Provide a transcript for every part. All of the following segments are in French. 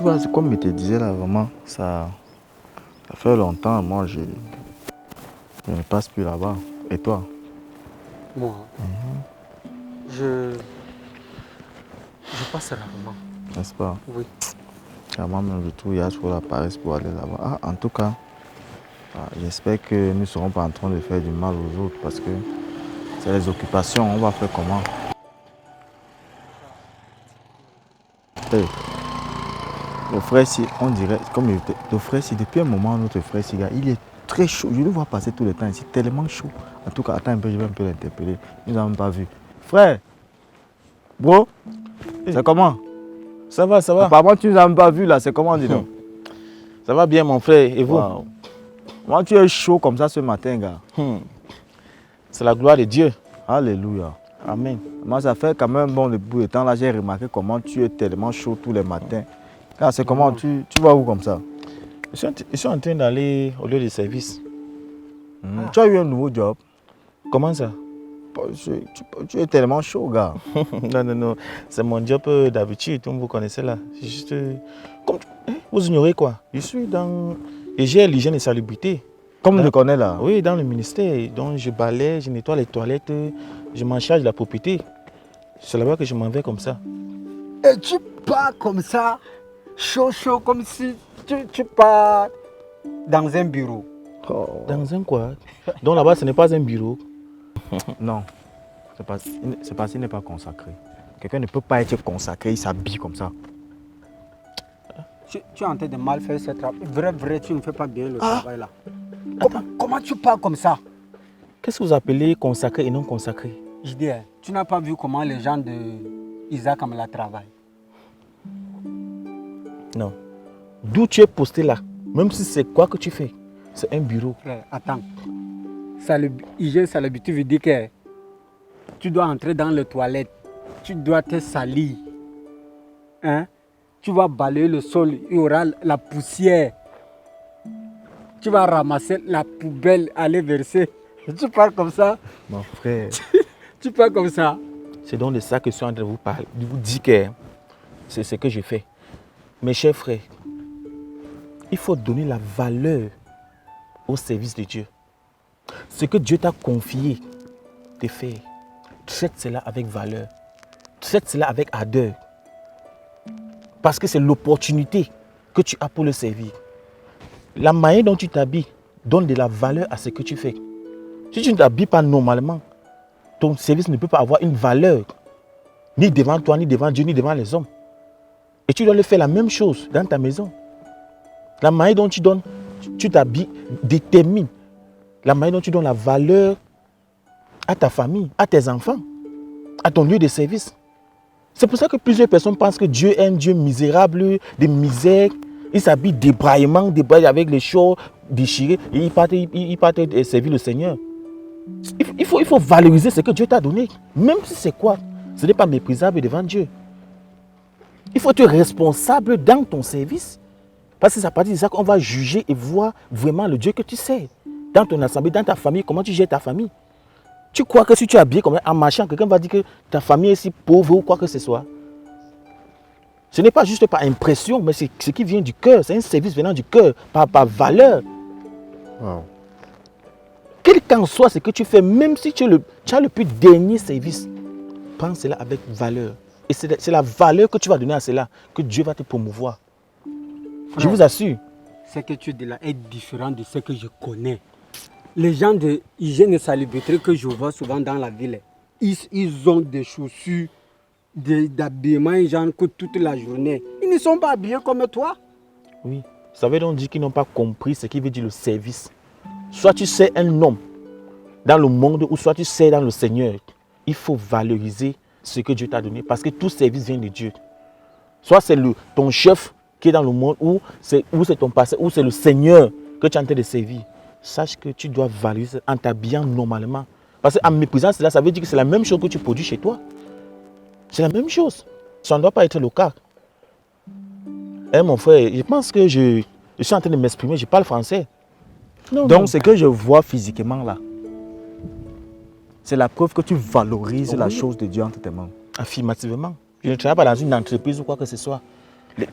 tu vois, comme je te disais là, vraiment, ça fait longtemps, moi, je ne passe plus là-bas. Et toi? Moi, je passe rarement. N'est-ce pas? Oui. Moi-même, je trouve qu'il y a trop la paresse pour aller là-bas. Ah, en tout cas, j'espère que nous ne serons pas en train de faire du mal aux autres parce que c'est les occupations. On va faire comment? Hey, le frère, si on dirait, comme le frère, si depuis un moment, notre frère, si, il est très chaud. Je le vois passer tout le temps ici, tellement chaud. En tout cas, attends un peu, je vais un peu l'interpeller. Nous n'avons pas vu. Frère, bro, c'est comment? Ça va, ça va. Apparemment, tu ne nous as même pas vu là, c'est comment, dis donc? Ça va bien, mon frère, et vous? Wow. Moi, tu es chaud comme ça ce matin, gars. C'est la gloire de Dieu. Alléluia. Amen. Moi, ça fait quand même bon bout de temps là, j'ai remarqué comment tu es tellement chaud tous les matins. Car c'est comment, tu vas où comme ça? Je suis en train d'aller au lieu de service. Tu as eu un nouveau job? Comment ça? Tu es tellement chaud, gars. Non. C'est mon job d'habitude, comme vous connaissez là. C'est juste... vous ignorez quoi? Je suis dans... Et j'ai l'hygiène et salubrité. Comme je connais là? Oui, dans le ministère. Donc je balaye, je nettoie les toilettes, je m'en charge de la propriété. C'est là-bas que je m'en vais comme ça. Et tu pars comme ça, chaud, comme si tu pars dans un bureau. Oh. Dans un quoi? Donc là-bas, ce n'est pas un bureau. Non, c'est parce qu'il n'est pas consacré. Quelqu'un ne peut pas être consacré, il s'habille comme ça. Tu es en train de mal faire ce travail. Vrai, tu ne fais pas bien le travail là. Comment tu pars comme ça? Qu'est-ce que vous appelez consacré et non consacré? Je dis, tu n'as pas vu comment les gens de Isaac Amela travaillent? Non. D'où tu es posté là, même si c'est quoi que tu fais, c'est un bureau. Frère, attends. Hygiène salubrité veut dire que tu dois entrer dans les toilettes, tu dois te salir. Hein? Tu vas balayer le sol, il y aura la poussière. Tu vas ramasser la poubelle, aller verser. Tu pars comme ça? Mon frère. Tu pars comme ça? C'est donc de ça que je suis en train de vous parler, de vous dire que c'est ce que je fais. Mes chers frères, il faut donner la valeur au service de Dieu. Ce que Dieu t'a confié de faire, traite cela avec valeur. Traite cela avec ardeur. Parce que c'est l'opportunité que tu as pour le servir. La manière dont tu t'habilles donne de la valeur à ce que tu fais. Si tu ne t'habilles pas normalement, ton service ne peut pas avoir une valeur, ni devant toi, ni devant Dieu, ni devant les hommes. Et tu dois le faire la même chose dans ta maison. La manière dont tu t'habilles détermine la manière dont tu donnes la valeur à ta famille, à tes enfants, à ton lieu de service. C'est pour ça que plusieurs personnes pensent que Dieu est un Dieu misérable, de misère. Il s'habille débraillement, avec les chauds déchirés et il part servir le Seigneur. Il faut valoriser ce que Dieu t'a donné, même si c'est quoi. Ce n'est pas méprisable devant Dieu. Il faut être responsable dans ton service. Parce que c'est à partir de ça qu'on va juger et voir vraiment le Dieu que tu sais. Dans ton assemblée, dans ta famille, comment tu gères ta famille. Tu crois que si tu es habillé comme ça, en marchant, quelqu'un va dire que ta famille est si pauvre ou quoi que ce soit. Ce n'est pas juste par impression, mais c'est ce qui vient du cœur. C'est un service venant du cœur, par valeur. Wow. Quel qu'en soit ce que tu fais, même si tu as le plus dernier service, prends cela avec valeur. Et c'est la valeur que tu vas donner à cela que Dieu va te promouvoir. Frère, je vous assure. Ce que tu dis là est différent de ce que je connais. Les gens de hygiène et salubrité que je vois souvent dans la ville, ils ont des chaussures, d'habillement, genre que toute la journée. Ils ne sont pas habillés comme toi. Oui, ça veut donc dire qu'ils n'ont pas compris ce qui veut dire le service. Soit tu sais un homme dans le monde, ou soit tu sais dans le Seigneur. Il faut valoriser ce que Dieu t'a donné, parce que tout service vient de Dieu. Soit c'est ton chef qui est dans le monde, ou c'est ton pasteur, ou c'est le Seigneur que tu es en train de servir. Sache que tu dois valoriser en t'habillant normalement. Parce qu'en méprisant cela, ça veut dire que c'est la même chose que tu produis chez toi. C'est la même chose. Ça ne doit pas être le cas. Eh, mon frère, je pense que je suis en train de m'exprimer, je parle français. Donc, ce que je vois physiquement là, c'est la preuve que tu valorises la chose de Dieu entre tes mains. Affirmativement. Je ne travaille pas dans une entreprise ou quoi que ce soit.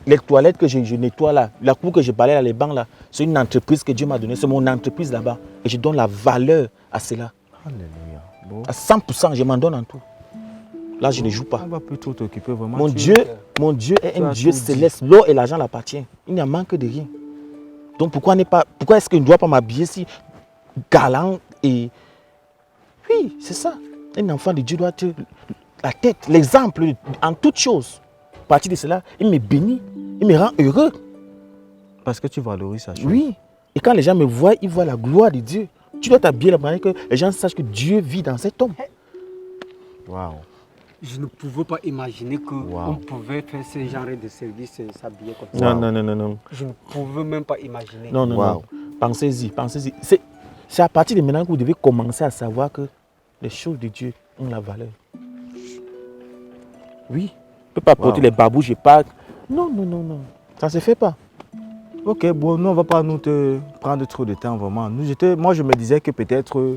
Les toilettes que je nettoie là, la cour que je balaye là, les bancs là, c'est une entreprise que Dieu m'a donnée. C'est mon entreprise là-bas. Et je donne la valeur à cela. Alléluia. Bon. À 100%, je m'en donne en tout. Là, je ne joue pas. On va plus trop t'occuper vraiment. Mon Dieu est un as Dieu tout dit. céleste. L'or et l'argent l'appartient. Il n'y a manque de rien. Donc pourquoi est-ce que je ne dois pas m'habiller si galant et... Oui, c'est ça. Un enfant de Dieu doit être la tête, l'exemple en toutes choses. À partir de cela, il me bénit, il me rend heureux. Parce que tu valorises sa chose. Oui. Et quand les gens me voient, ils voient la gloire de Dieu. Tu dois t'habiller de manière que les gens sachent que Dieu vit dans cet homme. Waouh. Je ne pouvais pas imaginer qu'on pouvait faire ce genre de service et s'habiller comme ça. Non. Je ne pouvais même pas imaginer. Non. Pensez-y. C'est à partir de maintenant que vous devez commencer à savoir que les choses de Dieu ont la valeur. Oui. Je ne peux pas porter les babouches et pas... Non. Ça ne se fait pas. Ok, bon, nous, on ne va pas nous te prendre trop de temps, vraiment. Moi, je me disais que peut-être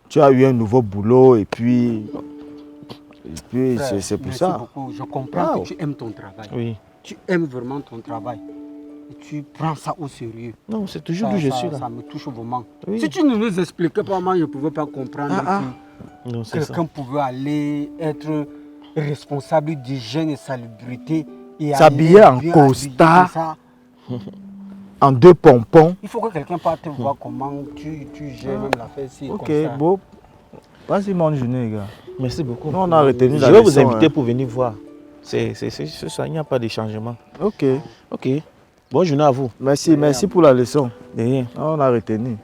tu as eu un nouveau boulot et puis Frère, c'est pour merci ça. beaucoup. Je comprends que tu aimes ton travail. Oui. Tu aimes vraiment ton travail. Et tu prends ça au sérieux. Non, c'est toujours d'où je suis là. Ça me touche vraiment. Oui. Si tu ne nous expliquais pas, moi, je ne pouvais pas comprendre Non, que c'est ça. quelqu'un pouvait aller être responsable d'hygiène et salubrité. Et S'habiller aller en bien costard. habillé comme ça. En 2 pompons. Il faut que quelqu'un parte te voir comment tu gères même l'affaire ici. Ok, comme ça. bon. Vas-y, bonne journée, les gars. Merci beaucoup. Nous, on a retenu Je la vais vous leçon, inviter hein. pour venir voir. C'est ça, il n'y a pas de changement. Ok. Ok. Bonne journée à vous. Merci pour la leçon. De rien. On a retenu.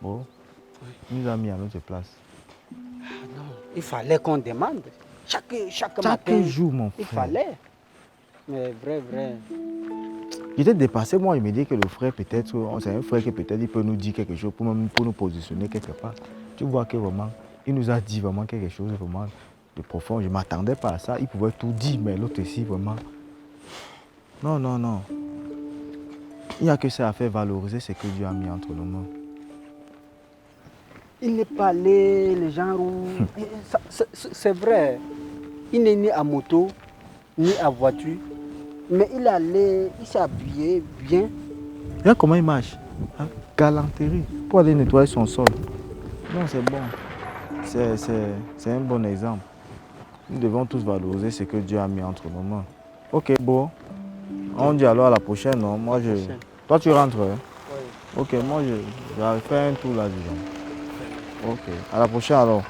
Bon. Il nous a mis à notre place. Non, il fallait qu'on demande. Chaque matin, Chaque jour, mon il frère. fallait. Mais vrai. J'étais dépassé, moi, il me dit que le frère, peut-être, c'est un frère qui peut-être il peut nous dire quelque chose pour nous positionner quelque part. Tu vois que vraiment, il nous a dit vraiment quelque chose vraiment de profond. Je ne m'attendais pas à ça. Il pouvait tout dire, mais l'autre ici, vraiment. Non. Il n'y a que ça à faire valoriser ce que Dieu a mis entre nos mains. Il n'est pas allé, les gens roulent. C'est vrai. Il n'est ni à moto, ni à voiture. Mais il est allé, il s'est habillé bien. Regarde comment il marche. Hein? Galanterie. Pour aller nettoyer son sol. Non, c'est bon. C'est un bon exemple. Nous devons tous valoriser ce que Dieu a mis entre nos mains. Ok, bon. On dit alors à la prochaine, non? Toi, tu rentres, hein? Oui. Ok, moi, je vais faire un tour là, disons. Ok, à la prochaine alors.